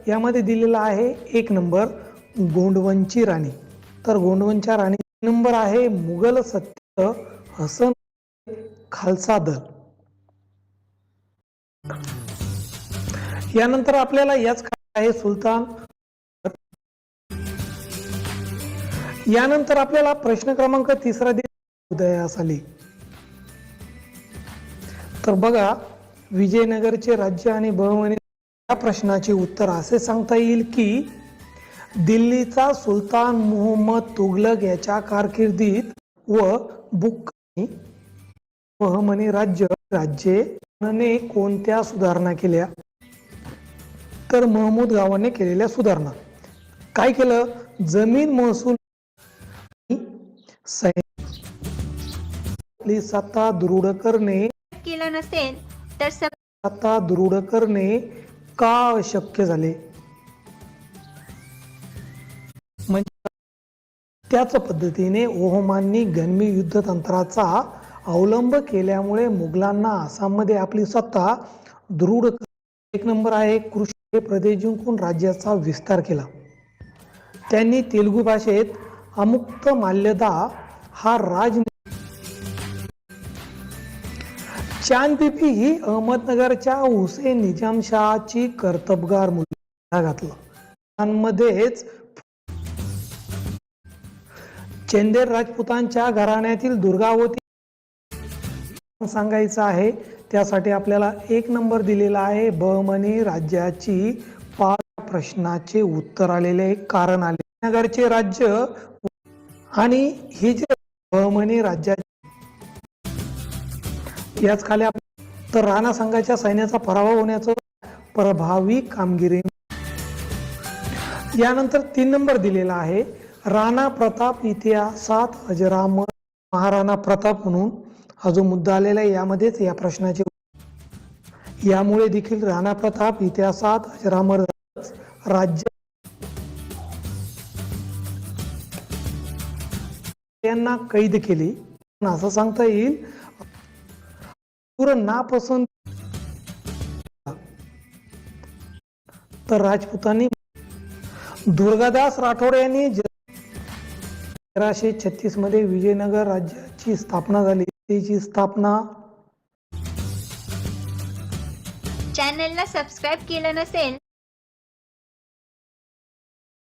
यामध्ये दिलेला आहे 1 नंबर गोंडवनची राणी। तर गोंडवनच्या राणी नंबर आहे मुघल सत्य हसन खालसा दल। यानंतर आपल्याला याच आहे सुलतान। यानंतर आपल्याला प्रश्न क्रमांक 3 उदयास आले। तर बघा, विजयनगरचे राज्य आणि बहमनी या प्रश्नाचे उत्तर असे सांगता येईल की दिल्लीचा सुलतान मुहम्मद तुघलक याच्या कारकिर्दीत व बुक्कानी बहमनी राज्ये कोणत्या सुधारणा केल्या? तर महमूद गावाने केलेल्या सुधारणा। काय केलं? जमीन महसूल सत्ता दृढ करणे केलं नसेल तर सत्ता दृढ करणे का अशक्य झाले? म्हणजे त्याच पद्धतीने ओहमांनी गनमी युद्ध तंत्राचा अवलंब केल्यामुळे मुघलांना आसाममध्ये आपली सत्ता दृढ 1 नंबर आहे कृषी प्रदेश जिंकून राज्याचा विस्तार केला। त्यांनी तेलुगू भाषेत अमुक्त माल्यदा हा चांद बीबी ही अहमदनगरच्या हुसेन निजामशहाची कर्तबगार मुलगी घातला। त्यांमध्येच चंदेर राजपुतांच्या घराण्यातील दुर्गावती सांगायचं आहे। त्यासाठी आपल्याला 1 नंबर दिलेला आहे। बहमनी राज्याची 5 प्रश्नाचे उत्तर आलेले एक कारण आले। नगरचे राज्य आणि हे जे बहमनी राज्य याच खाली तर राणा संघाच्या सैन्याचा पराभव होण्याचं प्रभावी कामगिरी। यानंतर 3 नंबर दिलेला आहे। राणा प्रताप इतिहासात अजरामर महाराणा प्रताप म्हणून हा जो मुद्दा आलेला आहे यामध्येच या प्रश्नाचे यामुळे देखील राणा प्रताप इतिहासात अजरामर राज्य यांना कैद केली असं सांगता येईल। नापसंत तर राजपुतांनी दुर्गादास राठोड यांनी 1336 मध्ये विजयनगर राज्याची स्थापना झाली। त्याची स्थापना चॅनलला सबस्क्राईब केलं नसेल